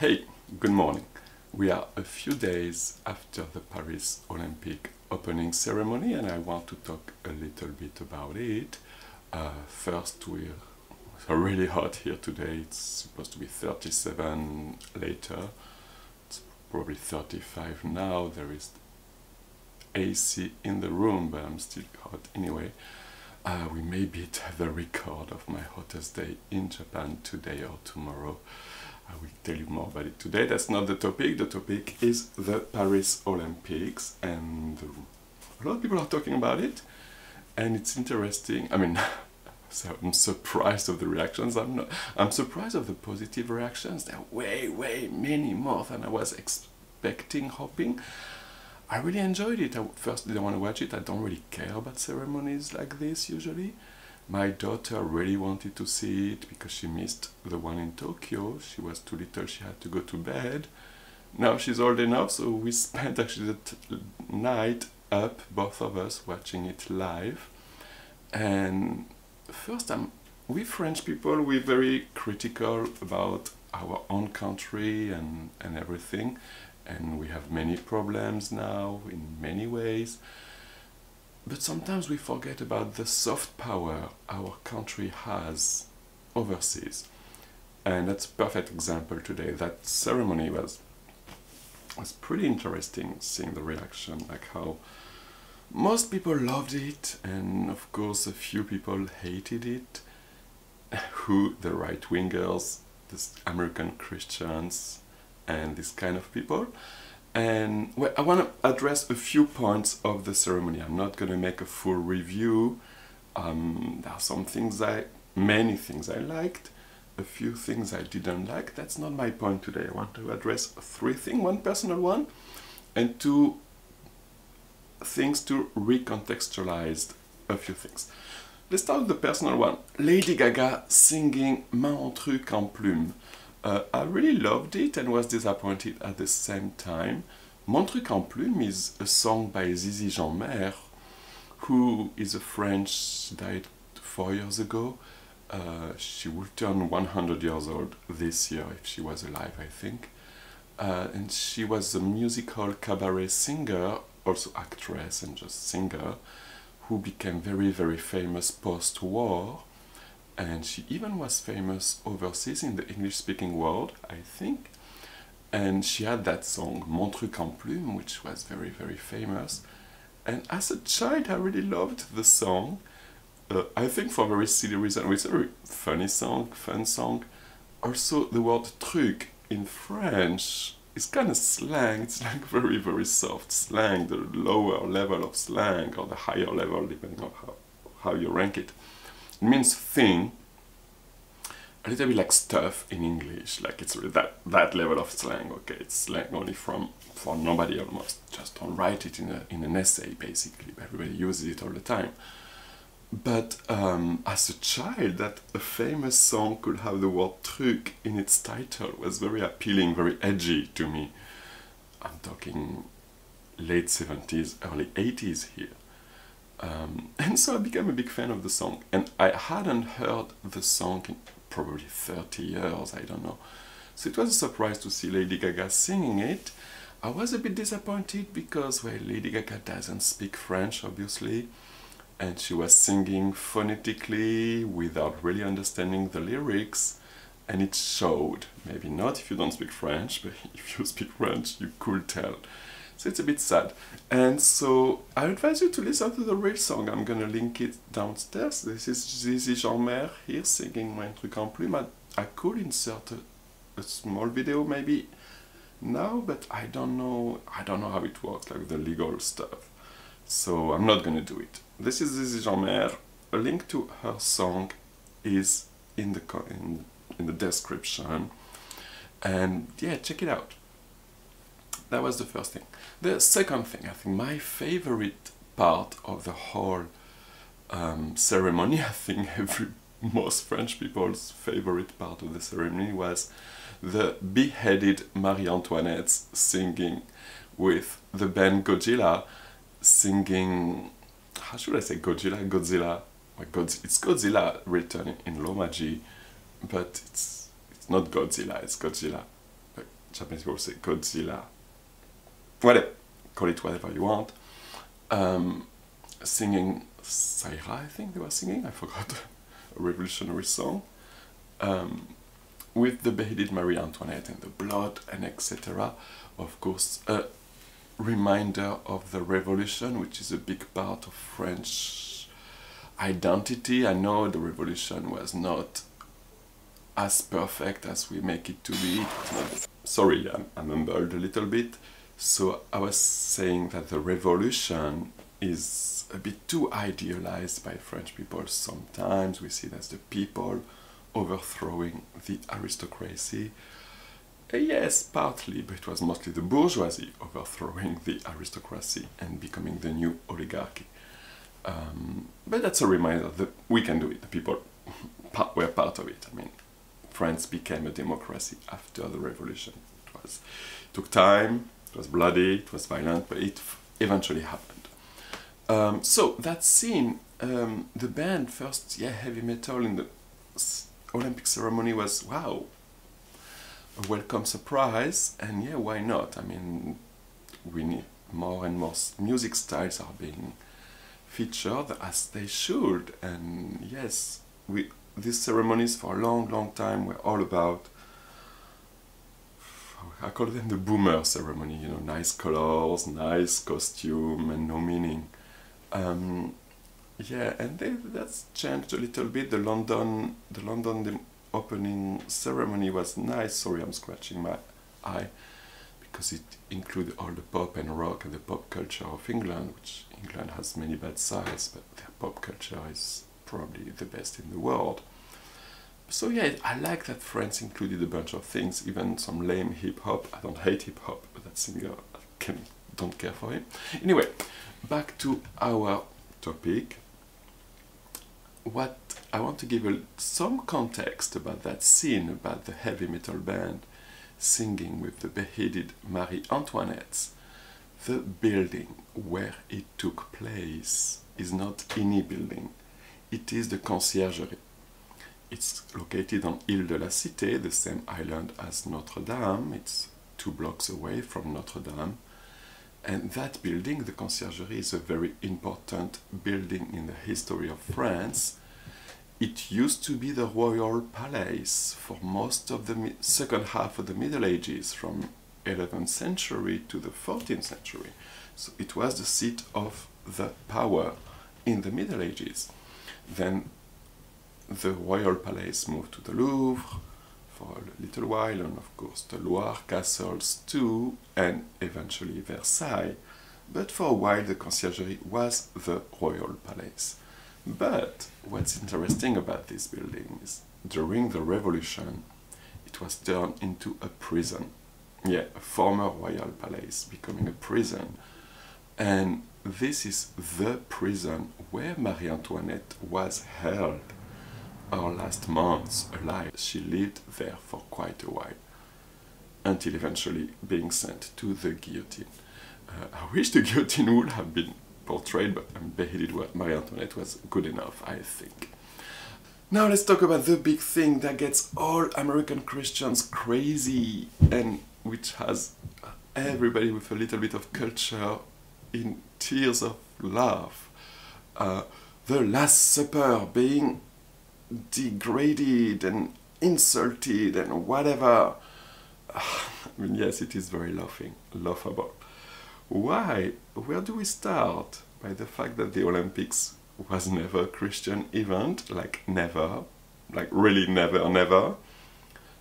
Hey, good morning. We are a few days after the Paris Olympic opening ceremony and I want to talk a little bit about it. First, we're really hot here today. It's supposed to be 37 later. It's probably 35 now. There is AC in the room, but I'm still hot anyway. We may beat the record of my hottest day in Japan today or tomorrow. I will tell you more about it today. That's not the topic. The topic is the Paris Olympics, and a lot of people are talking about it, and it's interesting. I mean, so I'm surprised of the reactions. I'm surprised of the positive reactions. There are way many more than I was expecting, hoping. I really enjoyed it. I first didn't want to watch it. I don't really care about ceremonies like this usually. My daughter really wanted to see it because she missed the one in Tokyo. She was too little, she had to go to bed. Now she's old enough, so we spent actually the night up, both of us, watching it live. And first, we French people, we're very critical about our own country and everything. And we have many problems now in many ways. But sometimes we forget about the soft power our country has overseas. And that's a perfect example today. That ceremony was pretty interesting, seeing the reaction, like how most people loved it, and of course a few people hated it. The right-wingers, the American Christians, and this kind of people. And well, I want to address a few points of the ceremony. I'm not going to make a full review. There are some things many things I liked, a few things I didn't like. That's not my point today. I want to address three things, one personal one, and two things to recontextualize a few things. Let's start with the personal one. Lady Gaga singing Mon truc en plume. I really loved it and was disappointed at the same time. Mon truc en plume is a song by Zizi Jeanmaire, who is a French, she died 4 years ago. She will turn 100 years old this year if she was alive, I think. And she was a musical cabaret singer, also actress and just singer, who became very famous post-war. And she even was famous overseas in the English-speaking world, I think. And she had that song, Mon truc en plume, which was very famous. And as a child, I really loved the song. I think for a very silly reason. It's a very funny song, fun song. Also, the word truc in French is kind of slang. It's like very soft slang, the lower level of slang, or the higher level, depending on how you rank it. It means thing, a little bit like stuff in English, like it's really that level of slang. Okay, it's slang only for nobody almost. Just don't write it in an essay, basically. Everybody uses it all the time. But as a child, that a famous song could have the word truc in its title was very appealing, very edgy to me. I'm talking late 70s, early 80s here. And so I became a big fan of the song, and I hadn't heard the song in probably 30 years, I don't know. So it was a surprise to see Lady Gaga singing it. I was a bit disappointed because, well, Lady Gaga doesn't speak French, obviously, and she was singing phonetically without really understanding the lyrics, and it showed. Maybe not if you don't speak French, but if you speak French, you could tell. So it's a bit sad. And so I advise you to listen to the real song. I'm gonna link it downstairs. This is Zizi Jeanmaire here singing Mon truc en plume. I could insert a small video maybe now, but I don't know how it works, like the legal stuff. So I'm not gonna do it. This is Zizi Jeanmaire. A link to her song is in the description. And yeah, check it out. That was the first thing. The second thing, I think my favorite part of the whole ceremony, I think most French people's favorite part of the ceremony was the beheaded Marie-Antoinette singing with the band Godzilla, singing, how should I say Godzilla? It's Godzilla written in Romaji, but it's not Godzilla, it's Godzilla. Japanese people say Godzilla, whatever, call it whatever you want, singing Saira, I think they were singing, I forgot, a revolutionary song, with the beheaded Marie-Antoinette and the blood and etc. Of course, a reminder of the revolution, which is a big part of French identity. I know the revolution was not as perfect as we make it to be. Sorry, I'm humbled a little bit. So I was saying that the revolution is a bit too idealized by French people sometimes. We see it as the people overthrowing the aristocracy. Yes, partly, but it was mostly the bourgeoisie overthrowing the aristocracy and becoming the new oligarchy. But that's a reminder that we can do it. The people were part of it. I mean, France became a democracy after the revolution. It took time, it was bloody, it was violent, but it eventually happened. So that scene, the band first, yeah, heavy metal in the Olympic ceremony was, wow, a welcome surprise, and yeah, why not? I mean, we need more and more music styles are being featured as they should, and yes, these ceremonies for a long time were all about, I call them the boomer ceremony, you know, nice colors, nice costume, and no meaning. Yeah, and that's changed a little bit. The London opening ceremony was nice. Sorry, I'm scratching my eye, because it included all the pop and rock and the pop culture of England, which England has many bad sides, but their pop culture is probably the best in the world. So yeah, I like that France included a bunch of things, even some lame hip-hop. I don't hate hip-hop, but that singer, don't care for him. Anyway, back to our topic. What I want to give some context about that scene, about the heavy metal band singing with the beheaded Marie-Antoinette. The building where it took place is not any building, it is the Conciergerie. It's located on Île de la Cité, the same island as Notre Dame. It's 2 blocks away from Notre Dame. And that building, the Conciergerie, is a very important building in the history of France. It used to be the royal palace for most of the second half of the Middle Ages, from 11th century to the 14th century. So it was the seat of the power in the Middle Ages. Then the royal palace moved to the Louvre for a little while, and of course the Loire castles too, and eventually Versailles. But for a while the Conciergerie was the royal palace. But what's interesting about this building is during the revolution it was turned into a prison. Yeah, a former royal palace becoming a prison. And this is the prison where Marie-Antoinette was held her last months alive. She lived there for quite a while, until eventually being sent to the guillotine. I wish the guillotine would have been portrayed, but beheaded Marie-Antoinette was good enough, I think. Now let's talk about the big thing that gets all American Christians crazy, and which has everybody with a little bit of culture in tears of love. The Last Supper being degraded and insulted and whatever. I mean, yes, it is very laughable. Why? Where do we start? By the fact that the Olympics was never a Christian event, like never, like really never.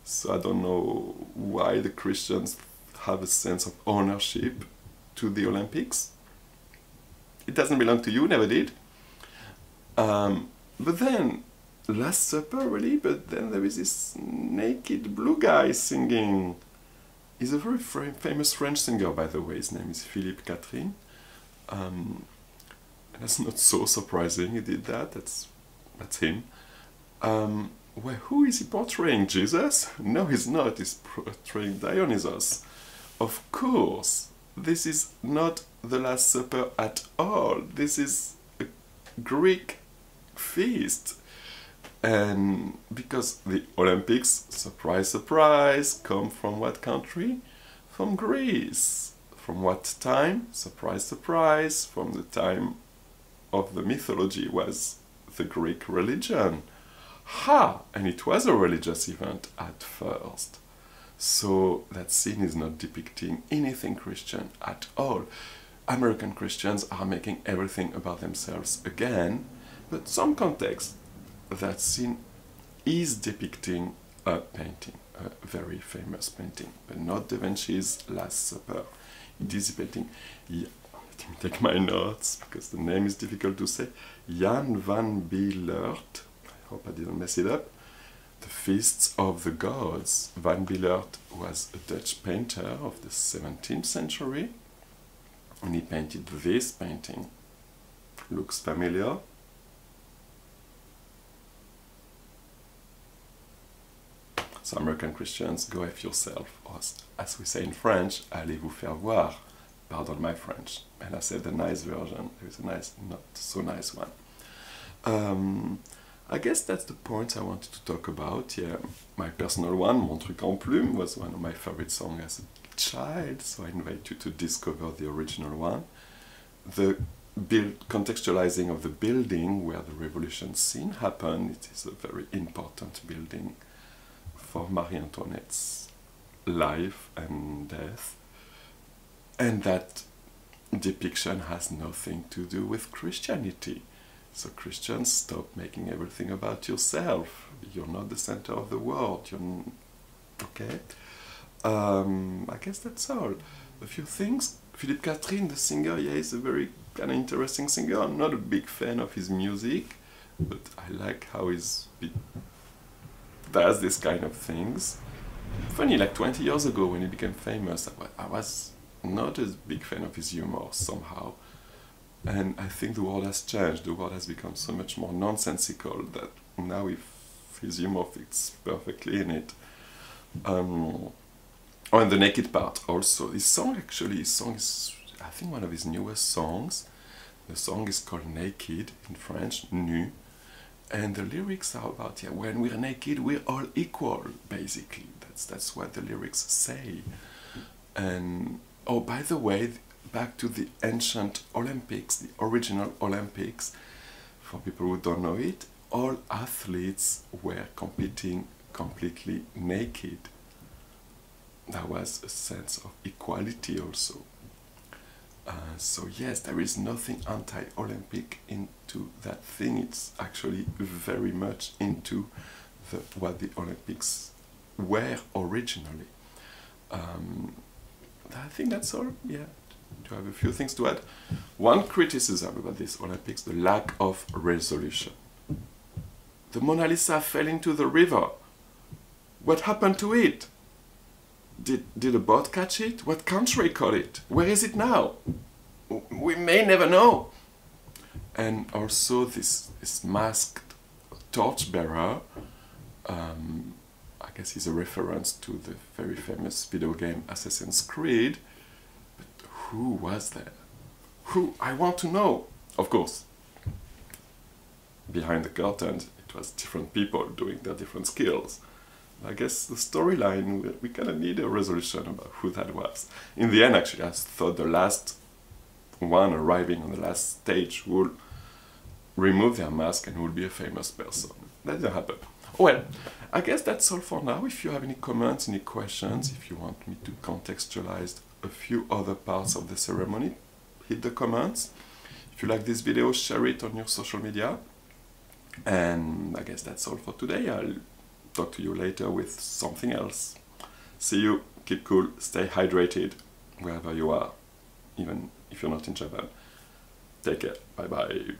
So I don't know why the Christians have a sense of ownership to the Olympics. It doesn't belong to you, never did. But then, Last Supper, really? But then there is this naked blue guy singing. He's a very famous French singer, by the way. His name is Philippe Katerine. And that's not so surprising he did that. That's him. Well, who is he portraying? Jesus? No, he's not. He's portraying Dionysus. Of course, this is not the Last Supper at all. This is a Greek feast. And because the Olympics, surprise, surprise, come from what country? From Greece. From what time? Surprise, surprise, from the time of the mythology was the Greek religion. Ha! And it was a religious event at first. So that scene is not depicting anything Christian at all. American Christians are making everything about themselves again, but some context, that scene is depicting a painting, a very famous painting, but not Da Vinci's Last Supper. It is depicting, let me take my notes because the name is difficult to say, Jan van Bielert, I hope I didn't mess it up, The Feasts of the Gods. Van Bielert was a Dutch painter of the 17th century, and he painted this painting. Looks familiar? So American Christians, go F yourself, or as we say in French, allez vous faire voir. Pardon my French. And I said the nice version, there is a nice, not so nice one. I guess that's the point I wanted to talk about. Yeah, my personal one, Mon truc en plume, was one of my favorite songs as a child, so I invite you to discover the original one. The contextualizing of the building where the revolution scene happened, it is a very important building for Marie-Antoinette's life and death, and that depiction has nothing to do with Christianity. So Christians, stop making everything about yourself. You're not the center of the world. Okay? I guess that's all. A few things. Philippe Katerine, the singer, yeah, he's a very kind of interesting singer. I'm not a big fan of his music, but I like how he does this kind of things. Funny, like 20 years ago when he became famous, I was not a big fan of his humor somehow. And I think the world has changed. The world has become so much more nonsensical that now his humor fits perfectly in it. Oh, and the naked part also. His song is, I think, one of his newest songs. The song is called Naked, in French, Nu. And the lyrics are about, yeah, when we're naked, we're all equal, basically. That's what the lyrics say. And, oh, by the way, back to the ancient Olympics, the original Olympics, for people who don't know it, all athletes were competing completely naked. There was a sense of equality also. So yes, there is nothing anti-Olympic into that thing. It's actually very much into what the Olympics were originally. I think that's all, yeah. Do I have a few things to add? One criticism about this Olympics, the lack of resolution. The Mona Lisa fell into the river. What happened to it? Did a boat catch it? What country caught it? Where is it now? We may never know. And also this masked torchbearer, I guess he's a reference to the very famous video game Assassin's Creed. But who was there? Who? I want to know. Of course, behind the curtains, it was different people doing their different skills. I guess the storyline, we kind of need a resolution about who that was. In the end, actually, I thought the last one arriving on the last stage will remove their mask and will be a famous person. That didn't happen. Well, I guess that's all for now. If you have any comments, any questions, if you want me to contextualize a few other parts of the ceremony, hit the comments. If you like this video, share it on your social media. And I guess that's all for today. I'll talk to you later with something else. See you, keep cool, stay hydrated wherever you are, even if you're not in Japan. Take care, bye bye.